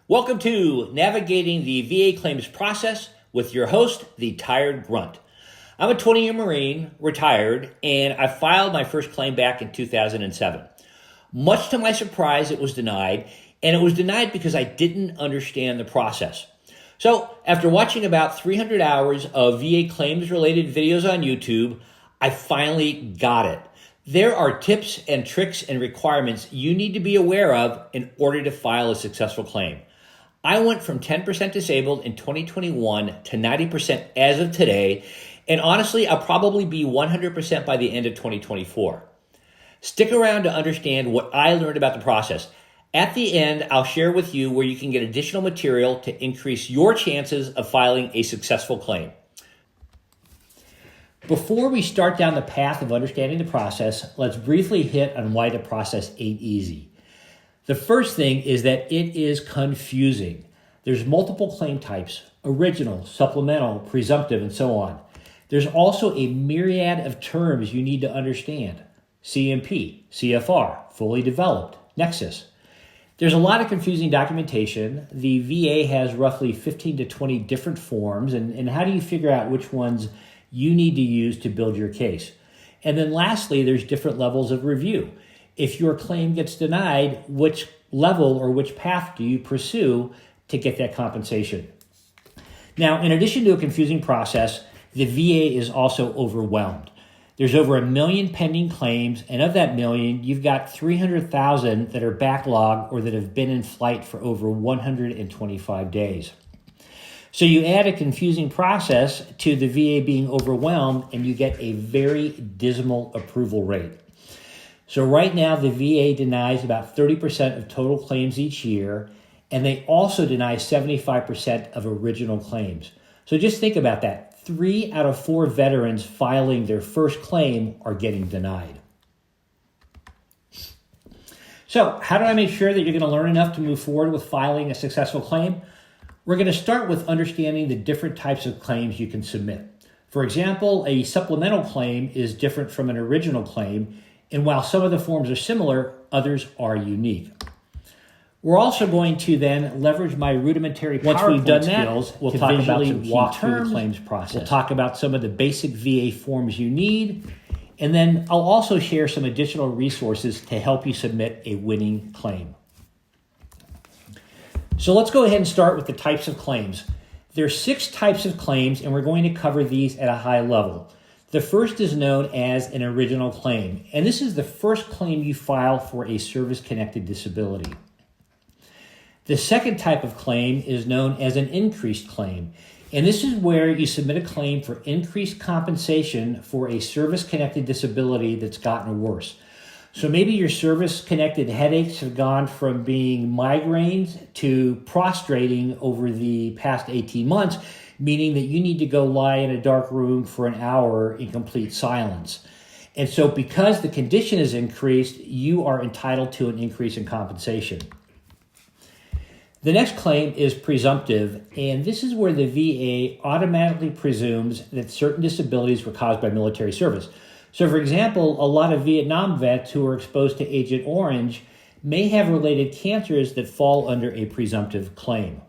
Welcome to Navigating the VA Claims Process with your host, the Tired Grunt. I'm a 20-year Marine, retired, and I filed my first claim back in 2007. Much to my surprise, it was denied, and it was denied because I didn't understand the process. So, after watching about 300 hours of VA claims-related videos on YouTube, I finally got it. There are tips and tricks and requirements you need to be aware of in order to file a successful claim. I went from 10% disabled in 2021 to 90% as of today, and honestly, I'll probably be 100% by the end of 2024. Stick around to understand what I learned about the process. At the end, I'll share with you where you can get additional material to increase your chances of filing a successful claim. Before we start down the path of understanding the process, let's briefly hit on why the process ain't easy. The first thing is that it is confusing. There's multiple claim types: original, supplemental, presumptive, and so on. There's also a myriad of terms you need to understand: CMP, CFR, fully developed, nexus. There's a lot of confusing documentation. The VA has roughly 15 to 20 different forms, and how do you figure out which ones you need to use to build your case? And then lastly, there's different levels of review. If your claim gets denied, which level or which path do you pursue to get that compensation? Now, in addition to a confusing process, the VA is also overwhelmed. There's over 1 million pending claims, and of that million, you've got 300,000 that are backlogged or that have been in flight for over 125 days. So you add a confusing process to the VA being overwhelmed, and you get a very dismal approval rate. So right now, the VA denies about 30% of total claims each year, and they also deny 75% of original claims. So just think about that. 3 out of 4 veterans filing their first claim are getting denied. So how do I make sure that you're going to learn enough to move forward with filing a successful claim? We're going to start with understanding the different types of claims you can submit. For example, a supplemental claim is different from an original claim, and while some of the forms are similar, others are unique. We're also going to then leverage my rudimentary PowerPoint skills. We'll talk about some walk through the claims process. We'll talk about some of the basic VA forms you need, and then I'll also share some additional resources to help you submit a winning claim. So let's go ahead and start with the types of claims. There are 6 types of claims, and we're going to cover these at a high level. The first is known as an original claim, and this is the first claim you file for a service-connected disability. The second type of claim is known as an increased claim, and this is where you submit a claim for increased compensation for a service-connected disability that's gotten worse. So maybe your service-connected headaches have gone from being migraines to prostrating over the past 18 months, meaning that you need to go lie in a dark room for an hour in complete silence. And so because the condition is increased, you are entitled to an increase in compensation. The next claim is presumptive, and this is where the VA automatically presumes that certain disabilities were caused by military service. So for example, a lot of Vietnam vets who were exposed to Agent Orange may have related cancers that fall under a presumptive claim.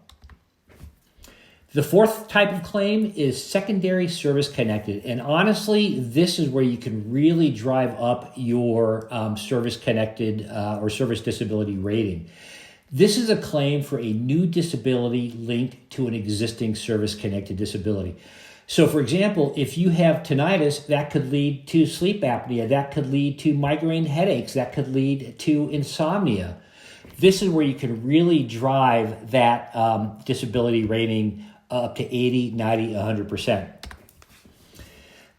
The fourth type of claim is secondary service connected. And honestly, this is where you can really drive up your service connected or service disability rating. This is a claim for a new disability linked to an existing service connected disability. So for example, if you have tinnitus, that could lead to sleep apnea, that could lead to migraine headaches, that could lead to insomnia. This is where you can really drive that disability rating up to 80, 90, 100%.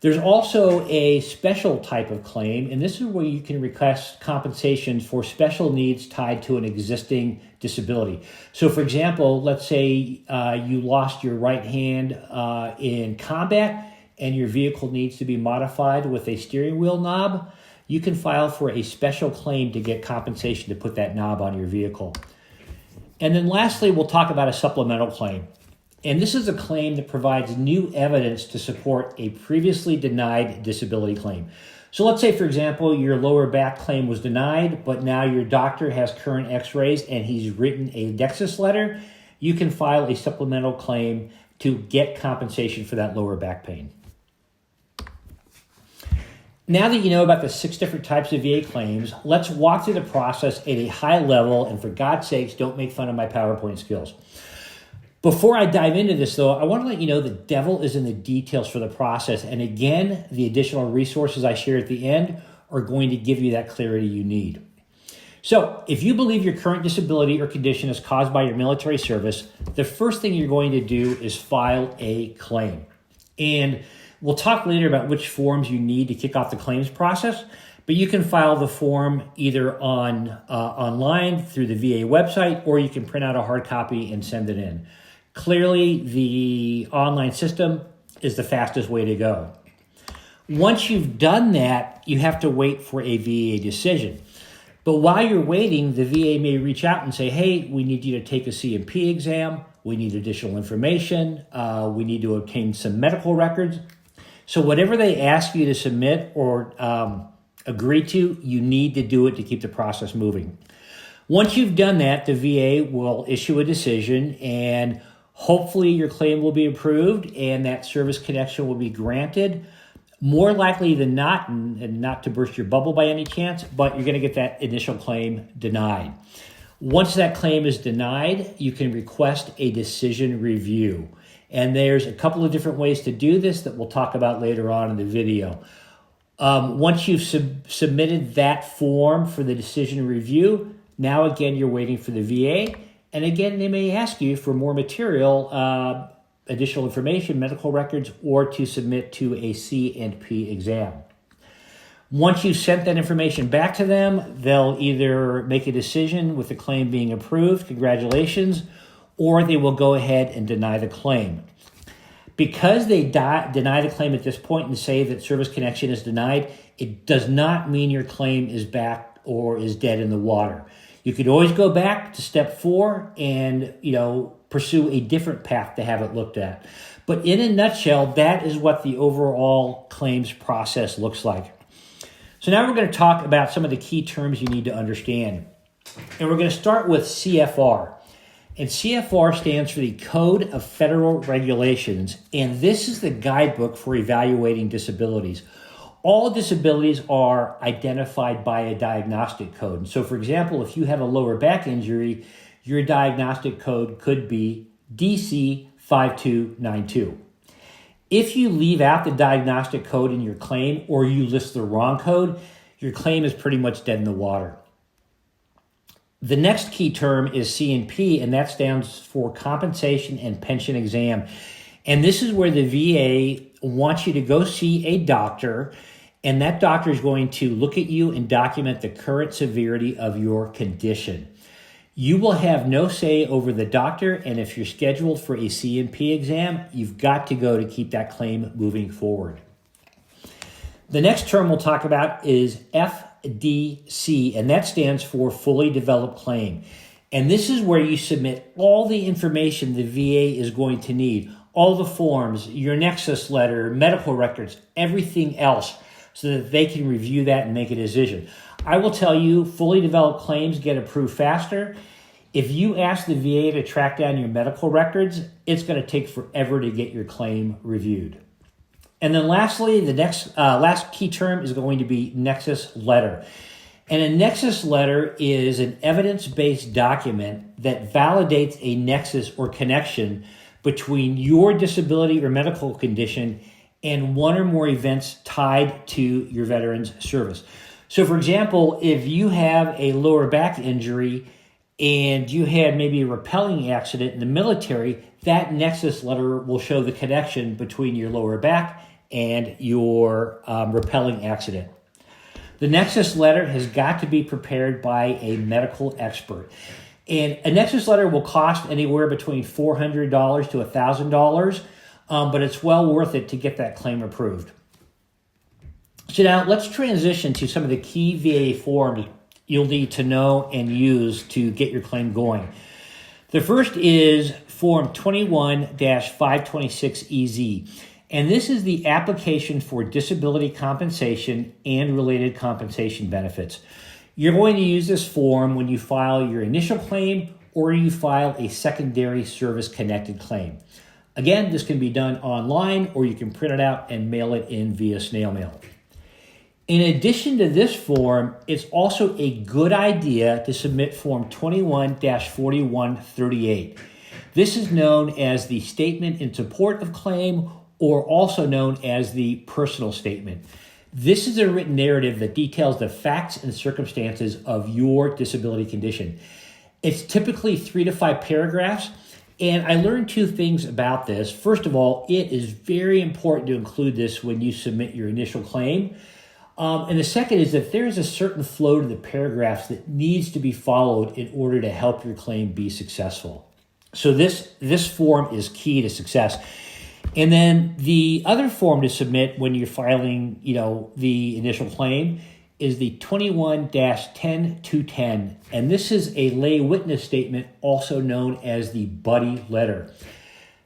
There's also a special type of claim, and this is where you can request compensation for special needs tied to an existing disability. So for example, let's say you lost your right hand in combat and your vehicle needs to be modified with a steering wheel knob. You can file for a special claim to get compensation to put that knob on your vehicle. And then lastly, we'll talk about a supplemental claim. And this is a claim that provides new evidence to support a previously denied disability claim. So let's say, for example, your lower back claim was denied, but now your doctor has current x-rays and he's written a nexus letter. You can file a supplemental claim to get compensation for that lower back pain. Now that you know about the 6 different types of VA claims, let's walk through the process at a high level, and for God's sakes, don't make fun of my PowerPoint skills. Before I dive into this, though, I want to let you know the devil is in the details for the process. And again, the additional resources I share at the end are going to give you that clarity you need. So if you believe your current disability or condition is caused by your military service, the first thing you're going to do is file a claim. And we'll talk later about which forms you need to kick off the claims process, but you can file the form either online through the VA website, or you can print out a hard copy and send it in. Clearly, the online system is the fastest way to go. Once you've done that, you have to wait for a VA decision. But while you're waiting, the VA may reach out and say, hey, we need you to take a C&P exam. We need additional information. We need to obtain some medical records. So whatever they ask you to submit or agree to, you need to do it to keep the process moving. Once you've done that, the VA will issue a decision, and hopefully your claim will be approved and that service connection will be granted. More likely than not, and not to burst your bubble by any chance, but you're going to get that initial claim denied. Once that claim is denied, you can request a decision review. And there's a couple of different ways to do this that we'll talk about later on in the video. Once you've submitted that form for the decision review, now again, you're waiting for the VA. And again, they may ask you for more material, additional information, medical records, or to submit to a C&P exam. Once you've sent that information back to them, they'll either make a decision with the claim being approved, congratulations, or they will go ahead and deny the claim. Because they deny the claim at this point and say that service connection is denied, it does not mean your claim is back or is dead in the water. You could always go back to step 4 and, pursue a different path to have it looked at. But in a nutshell, that is what the overall claims process looks like. So now we're going to talk about some of the key terms you need to understand. And we're going to start with CFR. And CFR stands for the Code of Federal Regulations, and this is the guidebook for evaluating disabilities. All disabilities are identified by a diagnostic code. So for example, if you have a lower back injury, your diagnostic code could be DC 5292. If you leave out the diagnostic code in your claim, or you list the wrong code, your claim is pretty much dead in the water. The next key term is C&P, and that stands for Compensation and Pension Exam. And this is where the VA wants you to go see a doctor, and that doctor is going to look at you and document the current severity of your condition. You will have no say over the doctor, and if you're scheduled for a C&P exam, you've got to go to keep that claim moving forward. The next term we'll talk about is FDC, and that stands for Fully Developed Claim. And this is where you submit all the information the VA is going to need, all the forms, your nexus letter, medical records, everything else, so that they can review that and make a decision. I will tell you, fully developed claims get approved faster. If you ask the VA to track down your medical records, it's going to take forever to get your claim reviewed. And then lastly, the next last key term is going to be nexus letter. And a nexus letter is an evidence-based document that validates a nexus or connection between your disability or medical condition and one or more events tied to your veteran's service. So for example, if you have a lower back injury and you had maybe a rappelling accident in the military, that nexus letter will show the connection between your lower back and your rappelling accident. The nexus letter has got to be prepared by a medical expert. And a nexus letter will cost anywhere between $400 to $1,000, but it's well worth it to get that claim approved. So now let's transition to some of the key VA forms you'll need to know and use to get your claim going. The first is Form 21-526EZ. And this is the application for disability compensation and related compensation benefits. You're going to use this form when you file your initial claim or you file a secondary service-connected claim. Again, this can be done online, or you can print it out and mail it in via snail mail. In addition to this form, it's also a good idea to submit Form 21-4138. This is known as the Statement in Support of Claim, or also known as the Personal Statement. This is a written narrative that details the facts and circumstances of your disability condition. It's typically 3 to 5 paragraphs, and I learned 2 things about this. First of all, it is very important to include this when you submit your initial claim. And the second is that there is a certain flow to the paragraphs that needs to be followed in order to help your claim be successful. So this form is key to success. And then the other form to submit when you're filing, the initial claim is the 21-10210. And this is a lay witness statement, also known as the buddy letter.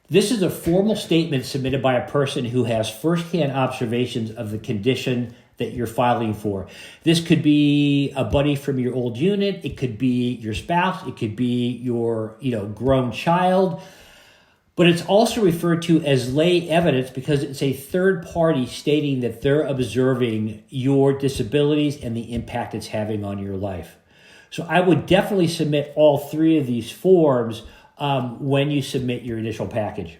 This is a formal statement submitted by a person who has firsthand observations of the condition that you're filing for. This could be a buddy from your old unit. It could be your spouse. It could be your, grown child. But it's also referred to as lay evidence because it's a third party stating that they're observing your disabilities and the impact it's having on your life. So I would definitely submit all 3 of these forms when you submit your initial package.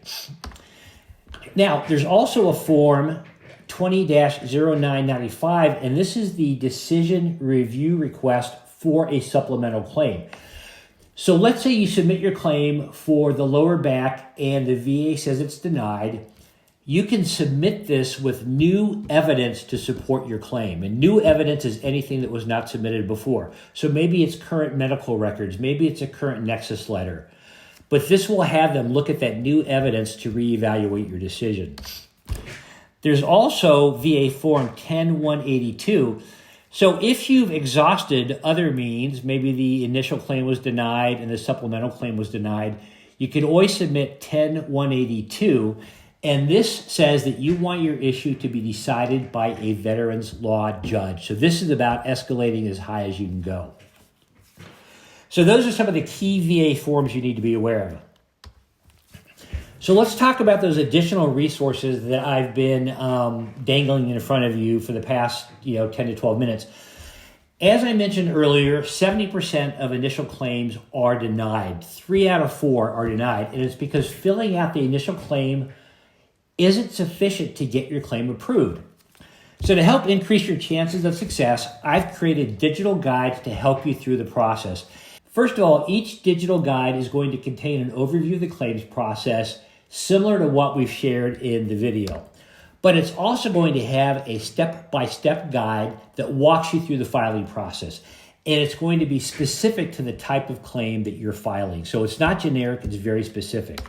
Now, there's also a form 20-0995, and this is the decision review request for a supplemental claim. So let's say you submit your claim for the lower back and the VA says it's denied. You can submit this with new evidence to support your claim. And new evidence is anything that was not submitted before. So maybe it's current medical records. Maybe it's a current nexus letter. But this will have them look at that new evidence to reevaluate your decision. There's also VA Form 10-182. So if you've exhausted other means, maybe the initial claim was denied and the supplemental claim was denied, you can always submit 10-182. And this says that you want your issue to be decided by a veterans law judge. So this is about escalating as high as you can go. So those are some of the key VA forms you need to be aware of. So let's talk about those additional resources that I've been dangling in front of you for the past 10 to 12 minutes. As I mentioned earlier, 70% of initial claims are denied. 3 out of 4 are denied, and it's because filling out the initial claim isn't sufficient to get your claim approved. So to help increase your chances of success, I've created digital guides to help you through the process. First of all, each digital guide is going to contain an overview of the claims process, similar to what we've shared in the video. But it's also going to have a step-by-step guide that walks you through the filing process. And it's going to be specific to the type of claim that you're filing. So it's not generic, it's very specific.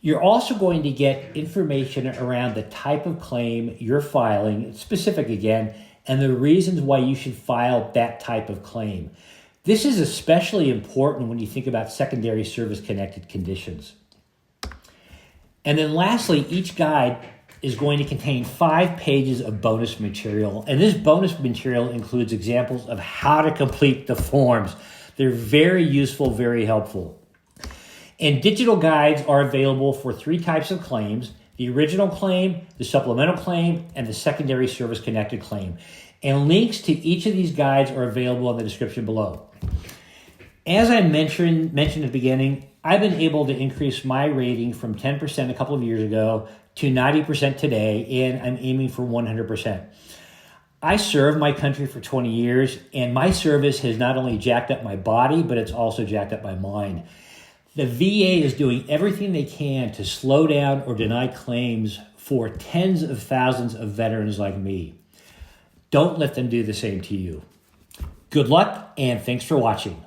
You're also going to get information around the type of claim you're filing, it's specific again, and the reasons why you should file that type of claim. This is especially important when you think about secondary service-connected conditions. And then lastly, each guide is going to contain 5 pages of bonus material. And this bonus material includes examples of how to complete the forms. They're very useful, very helpful. And digital guides are available for 3 types of claims: the original claim, the supplemental claim, and the secondary service-connected claim. And links to each of these guides are available in the description below. As I mentioned at the beginning, I've been able to increase my rating from 10% a couple of years ago to 90% today, and I'm aiming for 100%. I served my country for 20 years, and my service has not only jacked up my body, but it's also jacked up my mind. The VA is doing everything they can to slow down or deny claims for tens of thousands of veterans like me. Don't let them do the same to you. Good luck, and thanks for watching.